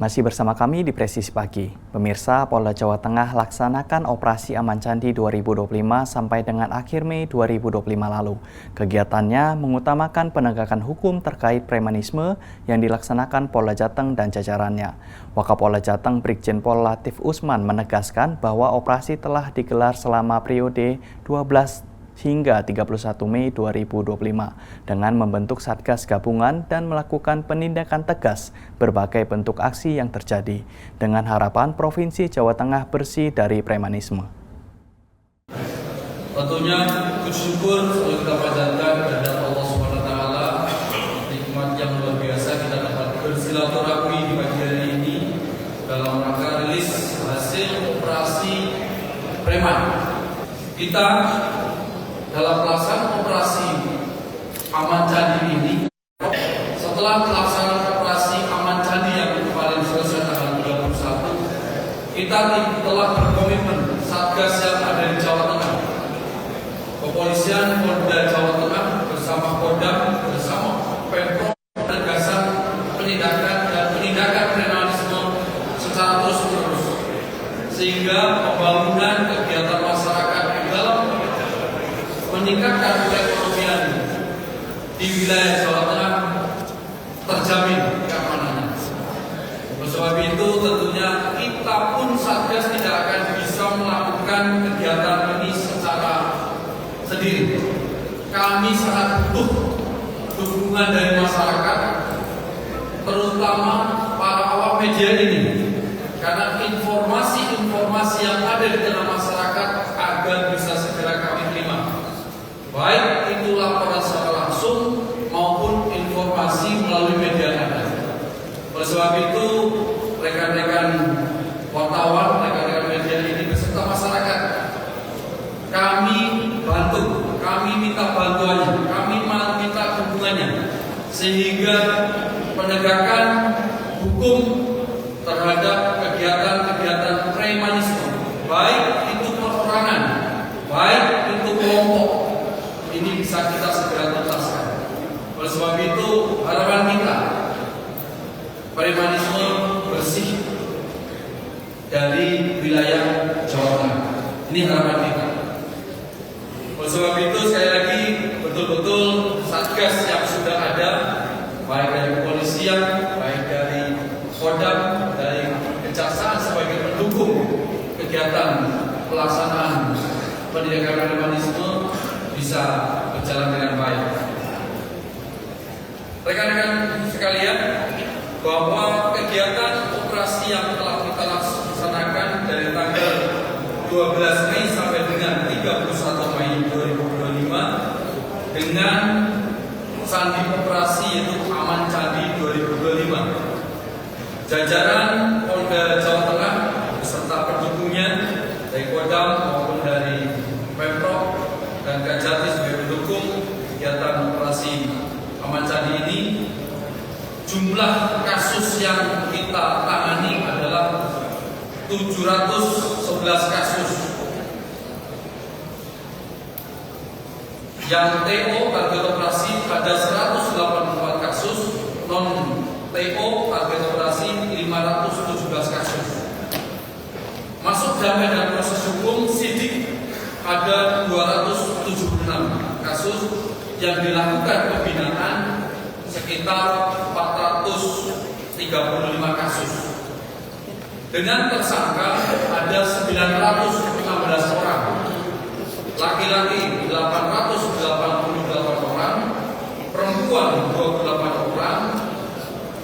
Masih bersama kami di Presisi Pagi. Pemirsa, Polda Jawa Tengah laksanakan operasi Aman Candi 2025 sampai dengan akhir Mei 2025 lalu. Kegiatannya mengutamakan penegakan hukum terkait premanisme yang dilaksanakan Polda Jateng dan jajarannya. Wakapolda Jateng Brigjen Pol Latif Usman menegaskan bahwa operasi telah digelar selama periode 12 hingga 31 Mei 2025 dengan membentuk Satgas Gabungan dan melakukan penindakan tegas berbagai bentuk aksi yang terjadi dengan harapan Provinsi Jawa Tengah bersih dari premanisme. Tentunya puji syukur selalu kita panjatkan kepada Allah SWT, nikmat yang luar biasa kita dapat bersilaturahmi di pagi hari ini dalam rangka rilis hasil operasi preman. Kita dalam pelaksanaan operasi Aman Candi ini, setelah pelaksanaan operasi Aman Candi yang kemarin selesai tanggal 31, kita telah berkomitmen Satgas yang ada di Jawa Tengah, Kepolisian Polda Jawa Tengah bersama Kodam bersama Pemprov penegasan penindakan premanisme secara terus-menerus, sehingga pembangunan kegiatan masyarakat dalam meningkatkan perekonomian di wilayah Jawa Tengah terjamin keamanannya. Oleh sebab itu tentunya kita pun Satgas tidak akan bisa melakukan kegiatan ini secara sendiri. Kami sangat butuh dukungan dari masyarakat, terutama para awak media ini, karena informasi-informasi yang ada di tengah masyarakat agar bisa segera kami terima. Baik itu laporan secara langsung maupun informasi melalui media ada. Oleh sebab itu, rekan-rekan wartawan, rekan-rekan media ini beserta masyarakat, kami bantu, kami minta bantuannya, kami minta dukungannya, sehingga penegakan hukum terhadap kegiatan-kegiatan premanisme, baik itu perorangan, baik itu kelompok, ini bisa kita segera tuntaskan. Oleh sebab itu, harapan kita premanisme bersih dari wilayah Jawa Tengah. Ini harapan kita. Oleh sebab itu, sekali lagi betul-betul Satgas yang sudah ada, baik dari kepolisian, baik dari Kodam, dari Kejaksaan sebagai pendukung kegiatan pelaksanaan penindakan premanisme bisa berjalan dengan baik. Rekan-rekan sekalian, bahwa kegiatan operasi yang telah kita laksanakan dari tanggal 12 Mei sampai dengan 31 Mei 2025 dengan sandi operasi yaitu Aman Candi 2025. Jajaran Polda Jawa Tengah beserta pendukungnya dari Kodam maupun dari Pemprov dan Kajati sebagai pendukung kegiatan operasi Aman Candi ini, jumlah kasus yang kita tangani adalah 711 kasus. Yang TO target operasi ada 184 kasus, non TO target operasi 517 kasus. Masuk damai dan proses hukum sidik ada 276 kasus yang dilakukan pembinaan sekitar 435 kasus. Dengan tersangka ada 916 orang, laki-laki 888 orang, perempuan 28 orang,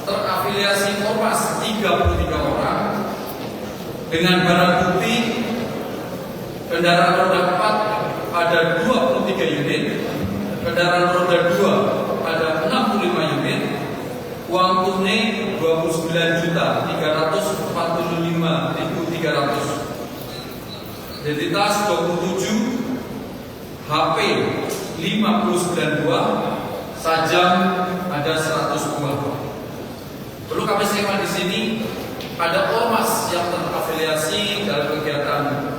terafiliasi ormas 33 orang, dengan barang bukti kendaraan roda 4 ada 23 unit, kendaraan roda 2 ada 65 unit, uang tunai 29.345.300, identitas 27, HP 59 buah, sajam ada 100 buah. Perlu kami sampaikan di sini, ada ormas yang terafiliasi dalam kegiatan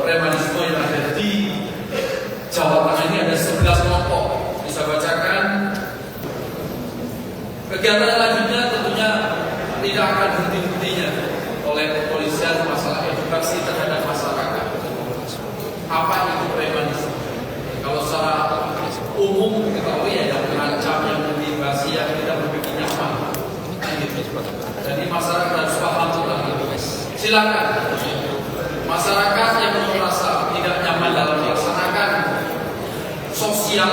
premanisme yang ada di Jawa Tengah ini ada 11 kelompok. Bisa bacakan. Kegiatan selanjutnya tentunya tidak akan silakan masyarakat yang merasa tidak nyaman dalam melaksanakan sosial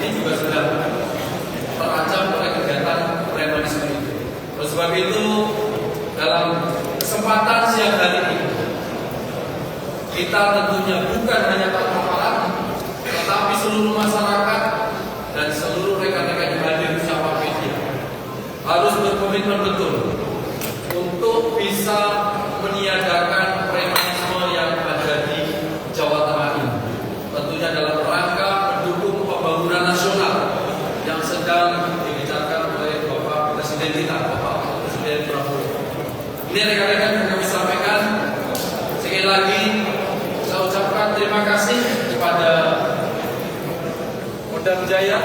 ini juga sudah terancam oleh kegiatan premanisme itu. Oleh sebab itu, dalam kesempatan siang hari ini, kita tentunya bukan hanya para aparat, tetapi seluruh masyarakat dan seluruh rekan-rekan yang hadir bersama media harus berkomitmen betul untuk bisa meniadakan premanisme yang ada di Jawa Tengah ini. Tentunya dalam rangka mendukung pembangunan nasional yang sedang dibicarakan oleh Bapak Presiden kita, Bapak Presiden Prabowo. Ini rekan-rekan yang kami sampaikan, sekali lagi saya ucapkan terima kasih kepada Kodam Jaya,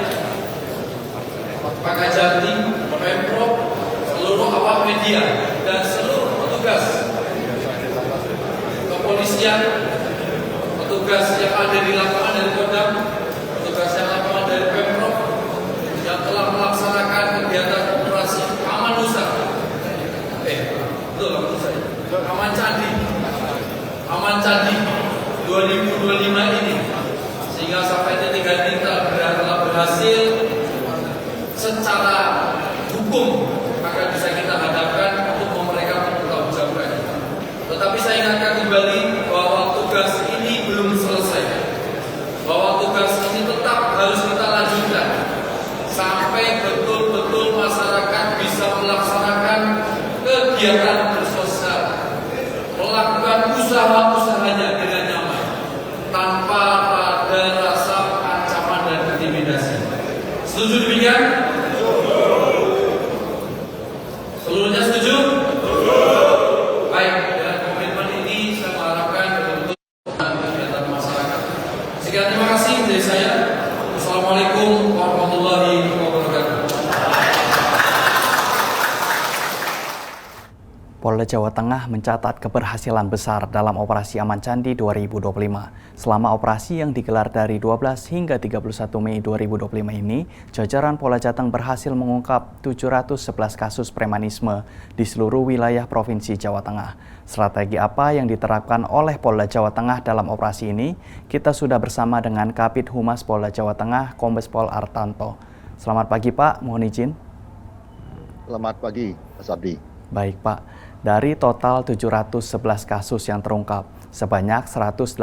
Pak Kajati, Pemprov, seluruh awak media dan seluruh petugas kepolisian, petugas yang ada di lapangan dari Kodam, petugas yang lapangan dari Pemprov yang telah melaksanakan kegiatan operasi Aman Nusa. Betul saya. Aman Candi 2025 ini, sehingga sampai detik ini kita telah berhasil secara hukum akan bisa kita hadapkan untuk mereka mempertanggungjawabkan. Tetapi saya ingatkan kembali bahwa tugas ini belum selesai, bahwa tugas ini tetap harus kita lanjutkan sampai betul-betul masyarakat bisa melaksanakan kegiatan bersosial, melakukan usaha-usahanya dengan nyaman, tanpa ada rasa ancaman dan intimidasi. Setuju demikian? Seluruhnya setuju? Baik, dengan komitmen ini saya mengharapkan untuk kegiatan masyarakat. Sekian, terima kasih dari saya. Assalamualaikum warahmatullahi wabarakatuh. Polda Jawa Tengah mencatat keberhasilan besar dalam operasi Aman Candi 2025. Selama operasi yang digelar dari 12 hingga 31 Mei 2025 ini, jajaran Polda Jateng berhasil mengungkap 711 kasus premanisme di seluruh wilayah Provinsi Jawa Tengah. Strategi apa yang diterapkan oleh Polda Jawa Tengah dalam operasi ini? Kita sudah bersama dengan Kabid Humas Polda Jawa Tengah, Kombes Pol Artanto. Selamat pagi Pak, mohon izin. Selamat pagi, Mas Abdi. Baik Pak. Dari total 711 kasus yang terungkap, sebanyak 184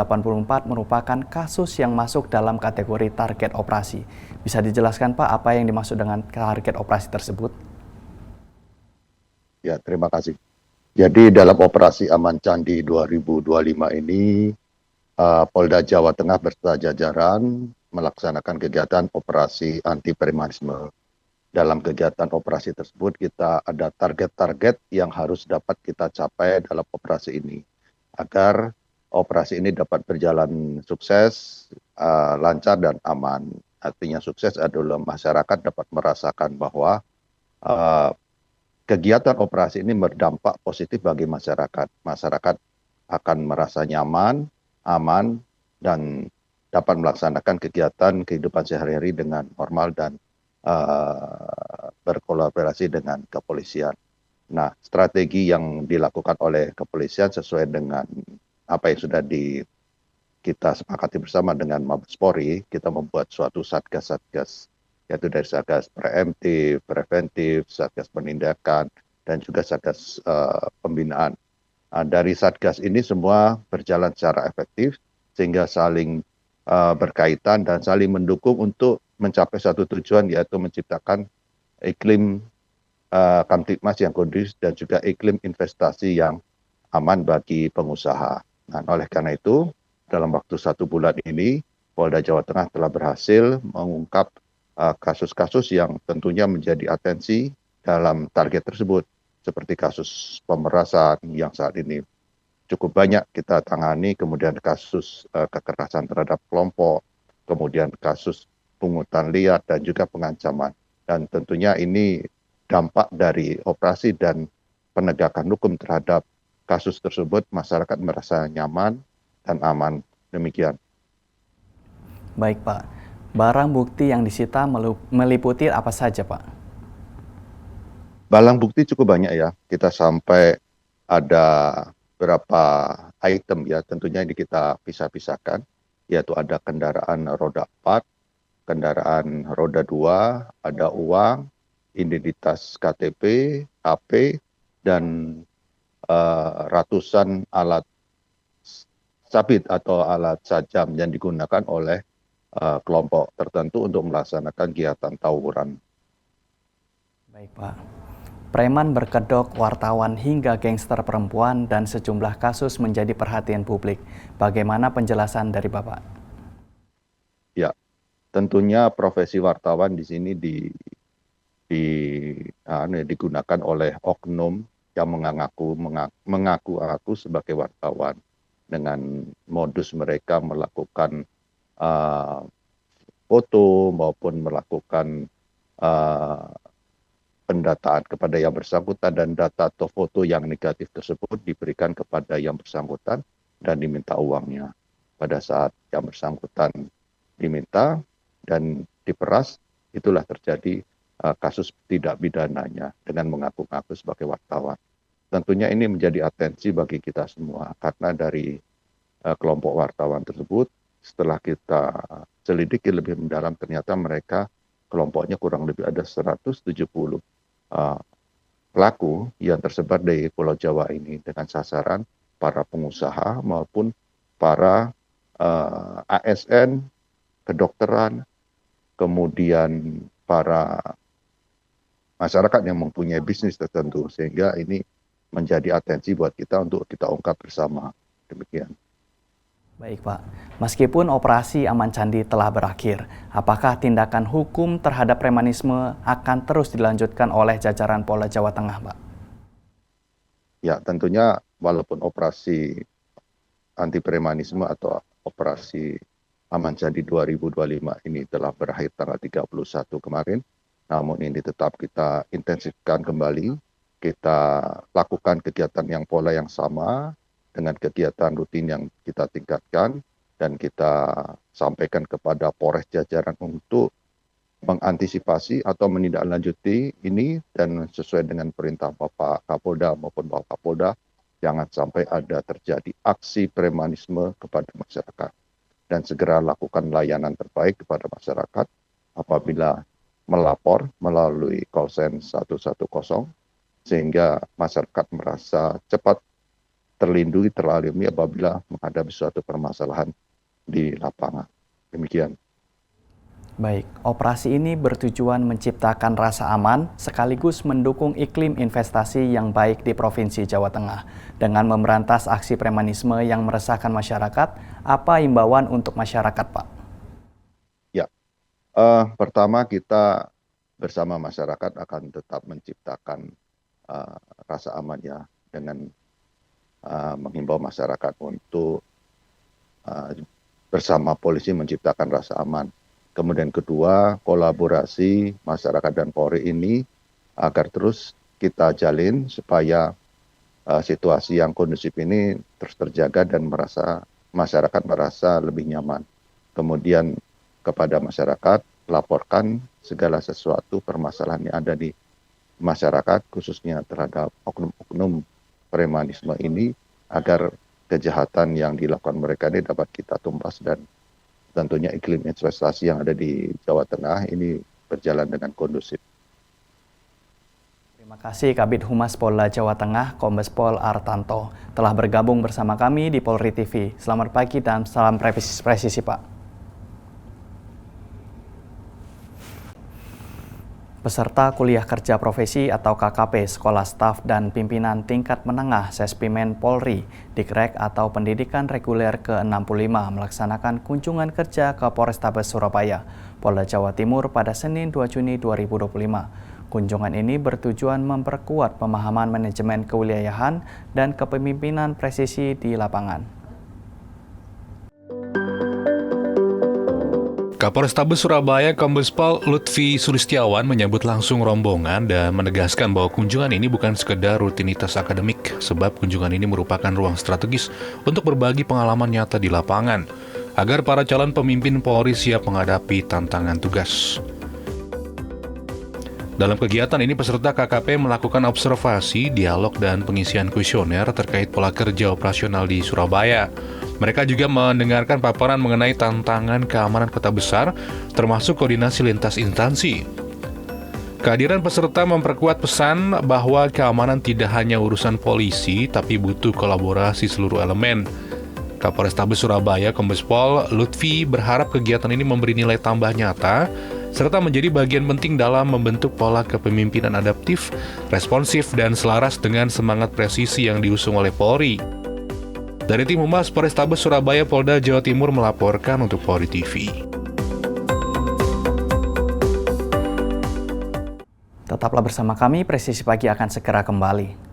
merupakan kasus yang masuk dalam kategori target operasi. Bisa dijelaskan Pak apa yang dimaksud dengan target operasi tersebut? Ya, terima kasih. Jadi dalam operasi Aman Candi 2025 ini, Polda Jawa Tengah beserta jajaran melaksanakan kegiatan operasi anti premanisme. Dalam kegiatan operasi tersebut kita ada target-target yang harus dapat kita capai dalam operasi ini agar operasi ini dapat berjalan sukses, lancar dan aman. Artinya sukses adalah masyarakat dapat merasakan bahwa kegiatan operasi ini berdampak positif bagi masyarakat. Masyarakat akan merasa nyaman, aman dan dapat melaksanakan kegiatan kehidupan sehari-hari dengan normal dan berkolaborasi dengan kepolisian. Nah, strategi yang dilakukan oleh kepolisian sesuai dengan apa yang sudah kita sepakati bersama dengan Mabes Polri, kita membuat suatu satgas-satgas, yaitu dari satgas preemptif, preventif, satgas penindakan, dan juga satgas pembinaan. Dari satgas ini semua berjalan secara efektif, sehingga saling berkaitan dan saling mendukung untuk mencapai satu tujuan, yaitu menciptakan iklim Kamtibmas yang kondusif dan juga iklim investasi yang aman bagi pengusaha. Nah, oleh karena itu, dalam waktu 1 bulan ini, Polda Jawa Tengah telah berhasil mengungkap kasus-kasus yang tentunya menjadi atensi dalam target tersebut, seperti kasus pemerasan yang saat ini cukup banyak kita tangani, kemudian kasus kekerasan terhadap kelompok, kemudian kasus pungutan liar dan juga pengancaman. Dan tentunya ini dampak dari operasi dan penegakan hukum terhadap kasus tersebut, masyarakat merasa nyaman dan aman. Demikian. Baik Pak, barang bukti yang disita meliputi apa saja Pak? Barang bukti cukup banyak ya, kita sampai ada beberapa item ya, tentunya ini kita pisah-pisahkan, yaitu ada kendaraan roda 4, kendaraan roda 2, ada uang, identitas KTP, HP, dan ratusan alat sabit atau alat sajam yang digunakan oleh kelompok tertentu untuk melaksanakan kegiatan tawuran. Baik, Pak. Preman berkedok wartawan hingga gangster perempuan dan sejumlah kasus menjadi perhatian publik. Bagaimana penjelasan dari Bapak? Ya, tentunya profesi wartawan di sini digunakan oleh oknum yang mengaku sebagai wartawan dengan modus mereka melakukan foto maupun melakukan pendataan kepada yang bersangkutan, dan data atau foto yang negatif tersebut diberikan kepada yang bersangkutan dan diminta uangnya. Pada saat yang bersangkutan diminta dan diperas, itulah terjadi kasus tidak pidananya dengan mengaku-ngaku sebagai wartawan. Tentunya ini menjadi atensi bagi kita semua, karena dari kelompok wartawan tersebut, setelah kita selidiki lebih mendalam, ternyata mereka kelompoknya kurang lebih ada 170 pelaku yang tersebar di Pulau Jawa ini dengan sasaran para pengusaha maupun para ASN, kedokteran, kemudian para masyarakat yang mempunyai bisnis tertentu, sehingga ini menjadi atensi buat kita untuk kita ungkap bersama. Demikian. Baik, Pak. Meskipun operasi Aman Candi telah berakhir, apakah tindakan hukum terhadap premanisme akan terus dilanjutkan oleh jajaran Polda Jawa Tengah, Pak? Ya, tentunya walaupun operasi anti premanisme atau operasi Aman Candi 2025 ini telah berakhir tanggal 31 kemarin, namun ini tetap kita intensifkan kembali. Kita lakukan kegiatan yang pola yang sama dengan kegiatan rutin yang kita tingkatkan, dan kita sampaikan kepada Polres jajaran untuk mengantisipasi atau menindaklanjuti ini, dan sesuai dengan perintah Bapak Kapolda maupun Bapak Kapolda, jangan sampai ada terjadi aksi premanisme kepada masyarakat, dan segera lakukan layanan terbaik kepada masyarakat apabila melapor melalui call sign 110, sehingga masyarakat merasa cepat terlindungi, terlindungi apabila menghadapi suatu permasalahan di lapangan. Demikian. Baik, operasi ini bertujuan menciptakan rasa aman sekaligus mendukung iklim investasi yang baik di Provinsi Jawa Tengah. Dengan memberantas aksi premanisme yang meresahkan masyarakat, apa imbauan untuk masyarakat, Pak? Ya, pertama kita bersama masyarakat akan tetap menciptakan rasa aman ya, dengan menghimbau masyarakat untuk bersama polisi menciptakan rasa aman. Kemudian kedua, kolaborasi masyarakat dan Polri ini agar terus kita jalin supaya situasi yang kondusif ini terus terjaga dan masyarakat merasa lebih nyaman. Kemudian kepada masyarakat, laporkan segala sesuatu permasalahan yang ada di masyarakat, khususnya terhadap oknum-oknum premanisme ini, agar kejahatan yang dilakukan mereka ini dapat kita tumpas, dan tentunya iklim investasi yang ada di Jawa Tengah ini berjalan dengan kondusif. Terima kasih Kabid Humas Polda Jawa Tengah, Kombes Pol Artanto, telah bergabung bersama kami di Polri TV. Selamat pagi dan salam presisi, Pak. Peserta kuliah kerja profesi atau KKP Sekolah Staf dan Pimpinan Tingkat Menengah Sespimen Polri Dikrek atau Pendidikan Reguler ke-65 melaksanakan kunjungan kerja ke Polrestabes Surabaya, Polda Jawa Timur pada Senin 2 Juni 2025. Kunjungan ini bertujuan memperkuat pemahaman manajemen kewilayahan dan kepemimpinan presisi di lapangan. Kapolrestabes Surabaya Kombes Pol Lutfi Sulistiawan menyambut langsung rombongan dan menegaskan bahwa kunjungan ini bukan sekedar rutinitas akademik, sebab kunjungan ini merupakan ruang strategis untuk berbagi pengalaman nyata di lapangan, agar para calon pemimpin Polri siap menghadapi tantangan tugas. Dalam kegiatan ini, peserta KKP melakukan observasi, dialog, dan pengisian kuesioner terkait pola kerja operasional di Surabaya. Mereka juga mendengarkan paparan mengenai tantangan keamanan kota besar, termasuk koordinasi lintas instansi. Kehadiran peserta memperkuat pesan bahwa keamanan tidak hanya urusan polisi, tapi butuh kolaborasi seluruh elemen. Kapolrestabes Surabaya, Kombes Pol Lutfi, berharap kegiatan ini memberi nilai tambah nyata, serta menjadi bagian penting dalam membentuk pola kepemimpinan adaptif, responsif, dan selaras dengan semangat presisi yang diusung oleh Polri. Dari tim Humas Polrestabes Surabaya, Polda Jawa Timur melaporkan untuk Polri TV. Tetaplah bersama kami, Presisi Pagi akan segera kembali.